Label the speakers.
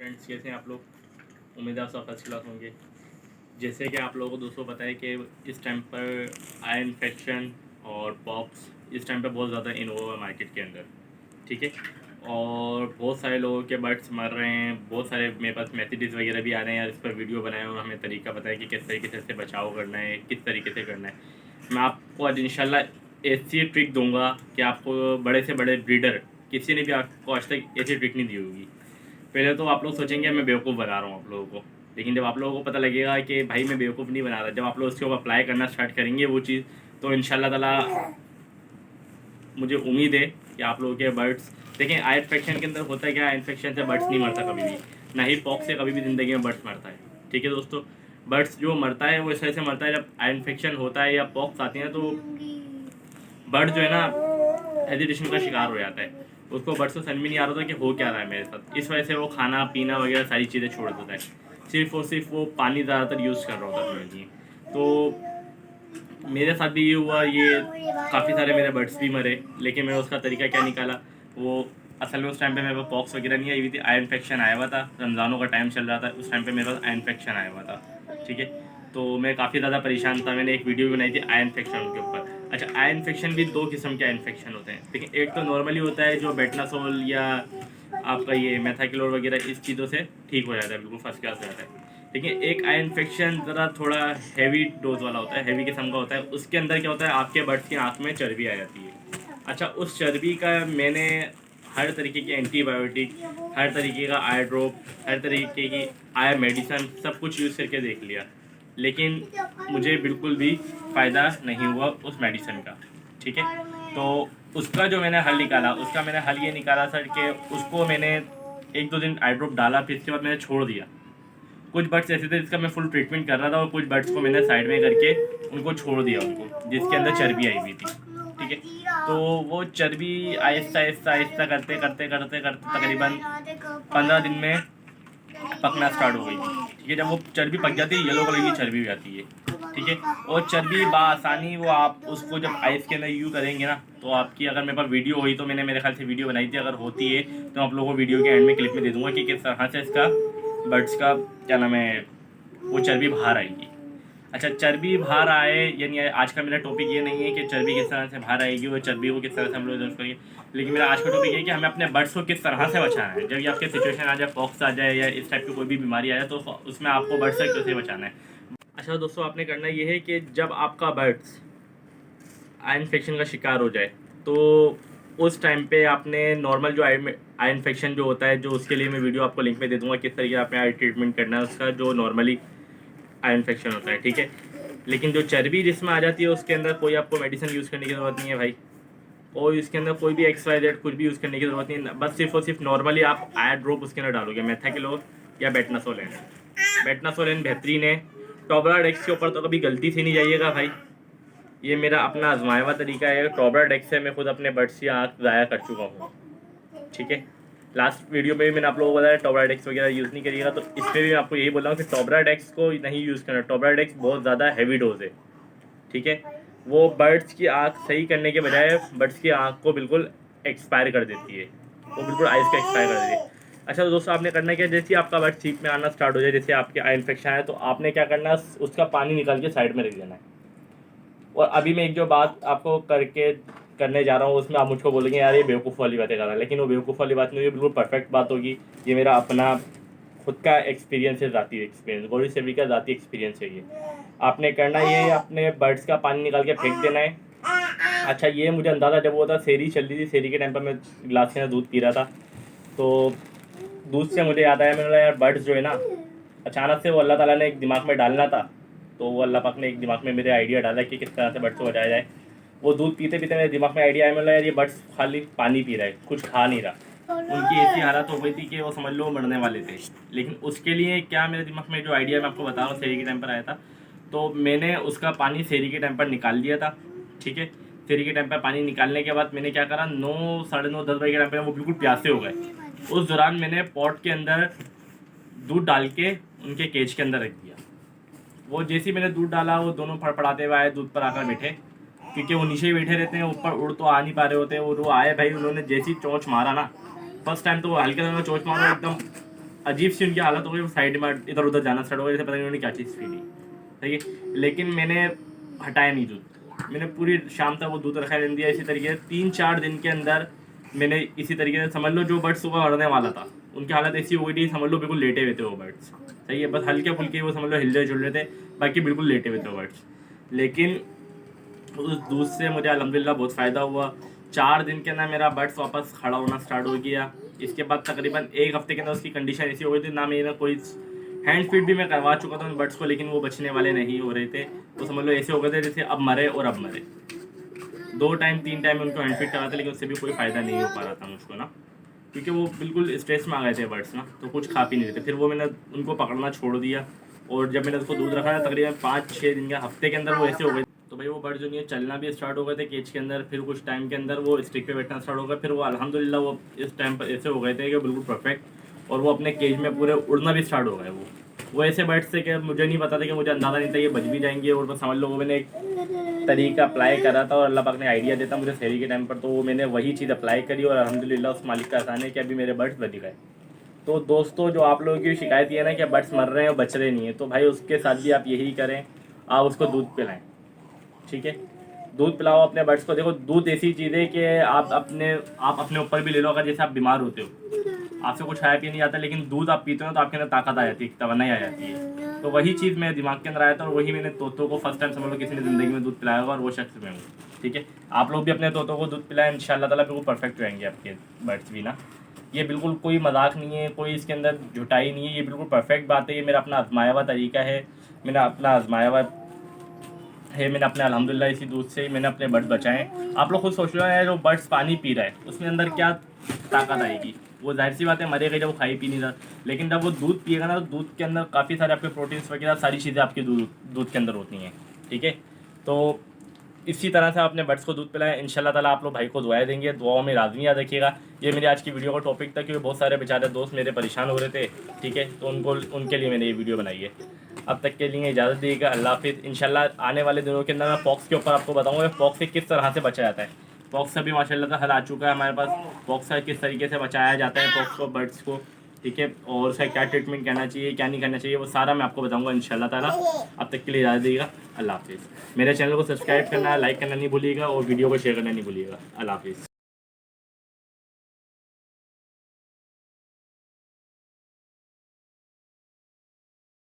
Speaker 1: Friends, कैसे हैं आप लोग। उम्मीद है आप सब फर्स्ट क्लास होंगे। जैसे कि आप लोगों को दोस्तों पता है कि इस टाइम पर आई इन्फेक्शन और पॉक्स इस टाइम पर बहुत ज़्यादा इन हुआ है मार्केट के अंदर। ठीक है, और बहुत सारे लोगों के बर्ड्स मर रहे हैं। बहुत सारे मेरे पास मैसेजेस वगैरह भी आ रहे हैं यार, इस पर वीडियो बनाए और हमें तरीका बताया कि किस तरीके से इससे बचाव करना है, किस तरीके से करना है। मैं आपको आज इंशाल्लाह ऐसी ट्रिक दूंगा कि आपको बड़े से बड़े ब्रीडर किसी ने भी आपको आज तक ऐसी ट्रिक नहीं दी होगी। पहले तो आप लोग सोचेंगे मैं बेवकूफ़ बना रहा हूँ आप लोगों को, लेकिन जब आप लोगों को पता लगेगा कि भाई मैं बेवकूफ़ नहीं बना रहा, जब आप लोग उसके ऊपर अप्लाई करना स्टार्ट करेंगे वो चीज़, तो इंशाल्लाह ताला मुझे उम्मीद है कि आप लोगों के बर्ड्स देखें। आई इन्फेक्शन के अंदर होता है क्या, आई इन्फेक्शन से बर्ड्स नहीं मरता कभी भी, ना ही पॉक्स से कभी भी ज़िंदगी में बर्ड्स मरता है। ठीक है दोस्तों, बर्ड्स जो मरता है वो इस वजह से मरता है, जब आई इन्फेक्शन होता है या पॉक्स आती हैं तो बर्ड जो है ना हेजिटेशन का शिकार हो जाता है। उसको बर्ड से समझ में नहीं आ रहा था कि हो क्या रहा है मेरे साथ, इस वजह से वो खाना पीना वगैरह सारी चीज़ें छोड़ देता है। सिर्फ और सिर्फ वो पानी ज़्यादातर यूज़ कर रहा होता है अपने लिए। तो मेरे साथ भी ये हुआ, ये काफ़ी सारे मेरे बर्ड्स भी मरे, लेकिन मैंने उसका तरीका क्या निकाला। वो असल में उस टाइम पे मेरे पास पॉक्स वगैरह नहीं आई हुई थी, आई इन्फेक्शन आया हुआ था, रमज़ानों का टाइम चल रहा था, उस टाइम पे मेरे पास आई इन्फेक्शन आया हुआ था। ठीक है, तो मैं काफ़ी ज़्यादा परेशान था। मैंने एक वीडियो भी बनाई थी आई इन्फेक्शन के ऊपर। अच्छा, आई इन्फेक्शन भी दो किस्म के आई इन्फेक्शन होते हैं। देखिए, एक तो नॉर्मली होता है जो बेटनासोल या आपका ये मेथाक्लोर वगैरह इस चीज़ों से ठीक हो जाता है, बिल्कुल फर्स्ट क्लास हो जाता है। लेकिन एक आई इन्फेक्शन ज़रा थोड़ा हैवी डोज वाला होता है, हैवी किस्म का होता है। उसके अंदर क्या होता है, आपके बर्ड्स की आँख में चर्बी आ जाती है। अच्छा, उस चर्बी का मैंने हर तरीके की एंटीबायोटिक, हर तरीके का आई ड्रॉप, हर तरीके की आई मेडिसन सब कुछ यूज़ करके देख लिया, लेकिन मुझे बिल्कुल भी फ़ायदा नहीं हुआ उस मेडिसिन का। ठीक है, तो उसका जो मैंने हल निकाला, उसका मैंने हल ये निकाला सर कि उसको मैंने एक दो दिन आई ड्रॉप डाला, फिर इसके बाद मैंने छोड़ दिया। कुछ बर्ड्स ऐसे थे जिसका मैं फुल ट्रीटमेंट कर रहा था, और कुछ बर्ड्स को मैंने साइड में करके उनको छोड़ दिया, उनको जिसके अंदर चर्बी आई हुई थी। ठीक है, तो वो चर्बी आहिस्ता आहिस्ता आहिस्ता करते करते करते करते तकरीबन 15 दिन में पकना स्टार्ट हो गई थी। ठीक है, जब वो चर्बी पक जाती है येलो कलर की चर्बी हो जाती है। ठीक है, और चर्बी बासानी वो आप उसको जब आइस के अंदर यू करेंगे ना, तो आपकी अगर मेरे पास वीडियो हुई तो मैंने मेरे ख्याल से वीडियो बनाई थी, अगर होती है तो आप लोगों को वीडियो के एंड में क्लिप में दे दूंगा कि किस तरह से इसका बर्ड्स का क्या नाम है वो चर्बी बाहर आएगी। अच्छा, चर्बी बाहर आए यानी आज का मेरा टॉपिक ये नहीं है कि चर्बी किस तरह से बाहर आएगी और चर्बी को किस तरह से हम लोग यूज़ करेंगे, लेकिन मेरा आज का टॉपिक है कि हमें अपने बर्ड्स को किस तरह से बचाना है। जब ये आपके सिचुएशन आ जाए, पॉक्स आ जाए या इस टाइप की कोई भी बीमारी आ जाए, तो उसमें आपको बर्ड्स से कैसे बचाना है। अच्छा दोस्तों, आपने करना ये है कि जब आपका बर्ड्स आई इन्फेक्शन का शिकार हो जाए, तो उस टाइम पे आपने नॉर्मल जो आई इन्फेक्शन जो होता है, जो उसके लिए मैं वीडियो आपको लिंक में दे दूंगा किस तरीके से आपने आई ट्रीटमेंट करना है उसका, जो नॉर्मली आई इन्फेक्शन होता है। ठीक है, लेकिन जो चर्बी जिसमें आ जाती है उसके अंदर कोई आपको मेडिसिन यूज़ करने की ज़रूरत नहीं है भाई, और इसके अंदर कोई भी XYZ कुछ भी यूज़ करने की ज़रूरत नहीं है। बस सिर्फ और सिर्फ नॉर्मली आप आई ड्रॉप उसके अंदर डालोगे, मेथाक्लोर या बेटनासोलेन। बेटनासोलेन बेहतरीन है। टॉबराडेक्स के ऊपर तो कभी गलती से नहीं जाइएगा भाई, ये मेरा अपना आजमाया हुआ तरीका है। टॉबराडेक्स से मैं खुद अपने बर्ड्स की आँख ज़ाया कर चुका हूँ। ठीक है, लास्ट वीडियो में भी मैंने आप लोगों को बताया टॉबराडेक्स वगैरह यूज़ नहीं करिएगा, तो इस पर भी मैं आपको यही बोल रहा हूँ कि टॉबराडेक्स को नहीं यूज़ करना। टॉबराडेक्स बहुत ज़्यादा हैवी डोज है। ठीक है, वो बर्ड्स की आँख सही करने के बजाय बर्ड्स की आँख को बिल्कुल एक्सपायर कर देती है, वो बिल्कुल आइस का एक्सपायर कर देती है। अच्छा तो दोस्तों, आपने करना क्या, जैसे आपका बर्ड ठीक में आना स्टार्ट हो जाए, जैसे आपके आई इन्फेक्शन है, तो आपने क्या करना है, उसका पानी निकाल के साइड में रख देना है। और अभी मैं एक जो बात आपको करने जा रहा हूँ, उसमें आप मुझको बोलेंगे यार ये बेवकूफ़ वाली बातें कर रहा है, लेकिन वो बेवकूफ़ वाली बात नहीं, ये बिल्कुल परफेक्ट बात होगी। ये मेरा अपना खुद का एक्सपीरियंस है, ज़ाती एक्सपीरियंस, गौरी सेवी का ज़ाती एक्सपीरियंस है ये। आपने करना ये है, अपने बर्ड्स का पानी निकाल के फेंक देना है। अच्छा, ये मुझे अंदाज़ा जब वो था सेरी चल रही थी, सेरी के टाइम पर मैं गिलास के अंदर दूध पी रहा था, तो दूध से मुझे याद आया, मैंने बोला यार बर्ड्स जो है ना, अचानक से वो अल्लाह ताला ने एक दिमाग में डालना था, तो वो अल्लाह पाक ने एक दिमाग में मेरे आइडिया डाला कि किस तरह से बर्ड्स को बचाया जाए। वो दूध पीते पीते मेरे दिमाग में आइडिया आया, मतलब यार ये बर्ड्स खाली पानी पी रहा है, कुछ खा नहीं रहा। उनकी ऐसी हालत हो गई थी कि वो समझ लो मरने वाले थे। लेकिन उसके लिए क्या मेरे दिमाग में जो आइडिया मैं आपको बता रहा हूँ, सेरी के टाइम पर आया था, तो मैंने उसका पानी सेरी के टाइम पर निकाल दिया था। ठीक है, सेरी के टाइम पर पानी निकालने के बाद मैंने क्या करा, 9 साढ़े 9 10 बजे के टाइम पर वो बिल्कुल प्यासे हो गए। उस दौरान मैंने पॉट के अंदर दूध डाल के उनके केज के अंदर रख दिया। वो जैसे ही मैंने दूध डाला, वो दोनों फड़फड़ाते हुए आए, दूध पर आकर बैठे, क्योंकि वो नीचे ही बैठे रहते हैं, ऊपर उड़ तो आ नहीं पा रहे होते। और वो आए भाई, उन्होंने जैसी चोंच मारा ना, फर्स्ट टाइम तो वो हल्के से चोंच मारा, एकदम अजीब सी उनकी हालत हो गई, वो साइड में इधर उधर जाना स्टार्ट हो गया, जैसे पता नहीं उन्होंने क्या चीज़ पी ली, सही है। लेकिन मैंने हटाया नहीं दूध, मैंने पूरी शाम तक वो दूध रखा रहने दिया। इसी तरीके से 3-4 दिन के अंदर मैंने इसी तरीके से, समझ लो जो बर्ड्स सुबह मरने वाला था उनकी हालत ऐसी हो गई थी, समझ लो बिल्कुल लेटे हुए थे वो बर्ड्स, सही है। बस हल्के फुल्के वो समझ लो हिले जुल रहे थे, बाकी बिल्कुल लेटे हुए थे वो बर्ड्स। लेकिन उस दूध से मुझे अल्हम्दुलिल्लाह बहुत फ़ायदा हुआ। 4 दिन के अंदर मेरा बर्ड्स वापस खड़ा होना स्टार्ट हो गया। इसके बाद तकरीबन 1 हफ्ते के अंदर उसकी कंडीशन ऐसी हो गई थी, ना मेरा कोई हैंड फीड भी मैं करवा चुका था उन बर्ड्स को, लेकिन वो बचने वाले नहीं हो रहे थे। वो समझ लो ऐसे हो गए थे जैसे अब मरे और अब मरे। 2 टाइम 3 टाइम उनको हैंड फीड कराते, लेकिन उससे भी कोई फ़ायदा नहीं हो पा रहा था मुझको ना, क्योंकि वो बिल्कुल स्ट्रेस में आ गए थे बर्ड्स ना, तो कुछ खा पी नहीं रहे थे। फिर वो मैंने उनको पकड़ना छोड़ दिया, और जब मैंने उसको दूध रखा था तकरीबन 5-6 दिन के हफ्ते के अंदर वो ऐसे हो गए। तो भाई वो बर्ड जो नहीं है चलना भी स्टार्ट हो गए थे केज के अंदर। फिर कुछ टाइम के अंदर वो स्टिक पे बैठना स्टार्ट हो गया। फिर वो अल्हम्दुलिल्लाह वो इस टाइम पर ऐसे हो गए थे कि बिल्कुल परफेक्ट, और वो अपने केज में पूरे उड़ना भी स्टार्ट हो गए। वो ऐसे बर्ड्स थे कि मुझे नहीं पता था, कि मुझे अंदाज़ा नहीं था ये बच भी जाएंगे। और बस समझ लो वो मैंने एक तरीका अप्लाई करा था, और अल्लाह पाक ने आइडिया देता मुझे शहरी के टाइम पर, तो वो मैंने वही चीज़ अप्लाई करी, और अल्हम्दुलिल्लाह उस मालिक का एहसान है कि अभी मेरे बर्ड्स बच गए। तो दोस्तों, जो आप लोगों की शिकायत ये है ना कि बर्ड्स मर रहे हैं और बच रहे नहीं है, तो भाई उसके साथ भी आप यही करें, आप उसको दूध पिलाएं, ठीक है। दूध पिलाओ अपने बर्ड्स को। देखो दूध ऐसी चीज़ है कि आप अपने ऊपर भी ले लो, अगर जैसे आप बीमार होते हो, आपसे कुछ खाया पिया नहीं जाता, लेकिन दूध आप पीते हो तो आपके अंदर ताकत आ जाती है, तवन्नाई आ जाती है। तो वही चीज़ मेरे दिमाग के अंदर आया था, और वही मैंने तोतों को फर्स्ट टाइम समझ लो किसी ने ज़िंदगी में दूध पिलाया होगा, और वो शख्स मैं हूँ, ठीक है। आप लोग भी अपने तोतों को दूध पिलाएं, इंशाल्लाह ताला बिल्कुल परफेक्ट रहेंगे आपके बर्ड्स भी ना। ये बिल्कुल कोई मजाक नहीं है, कोई इसके अंदर झुटाई नहीं है, ये बिल्कुल परफेक्ट बात है। ये मेरा अपना आजमाया हुआ तरीका है, मैंने अपना आजमाया हुआ है। मैंने अपने अल्हम्दुलिल्लाह इसी दूध से ही मैंने अपने बर्ड्स बचाएं। आप लोग खुद सोच लो यार, जो बर्ड्स पानी पी रहा है उसमें अंदर क्या ताकत आएगी। वो जाहिर सी बात है मरेगा जब वो खाई पी नहीं रहा, लेकिन जब वो दूध पिएगा ना, तो दूध के अंदर काफ़ी सारे आपके प्रोटीन्स वगैरह सारी चीज़ें आपके दूध के अंदर होती हैं, ठीक है। तो इसी तरह से आप अपने बर्ड्स को दूध पिलाएं, इंशाल्लाह ताला आप लोग भाई को दुआएं देंगे। दुआओं में लाजमी याद रखिएगा। ये मेरी आज की वीडियो का टॉपिक था, क्योंकि बहुत सारे बेचारे दोस्त मेरे परेशान हो रहे थे, ठीक है, तो उनके लिए मैंने ये वीडियो बनाई है। अब तक के लिए इजाज़त दीजिएगा, अल्लाह हाफिज़। इंशाल्लाह आने वाले दिनों के अंदर मैं पॉक्स के ऊपर आपको बताऊँगा पॉक्स से किस तरह से बचा जाता है। पॉक्स से भी माशाल्लाह का हल आ चुका है हमारे पास। पॉक्स से किस तरीके से बचाया जाता है पॉक्स को, बर्ड्स को, ठीक है, और उसका क्या ट्रीटमेंट करना चाहिए, क्या नहीं करना चाहिए, वो सारा मैं आपको बताऊंगा इंशाल्लाह ताला। अब तक के लिए इजाज़त दीजिएगा, अल्लाह हाफिज़। मेरे चैनल को सब्सक्राइब करना, लाइक करना नहीं भूलिएगा, और वीडियो को शेयर करना नहीं भूलिएगा। अल्लाह हाफिज़।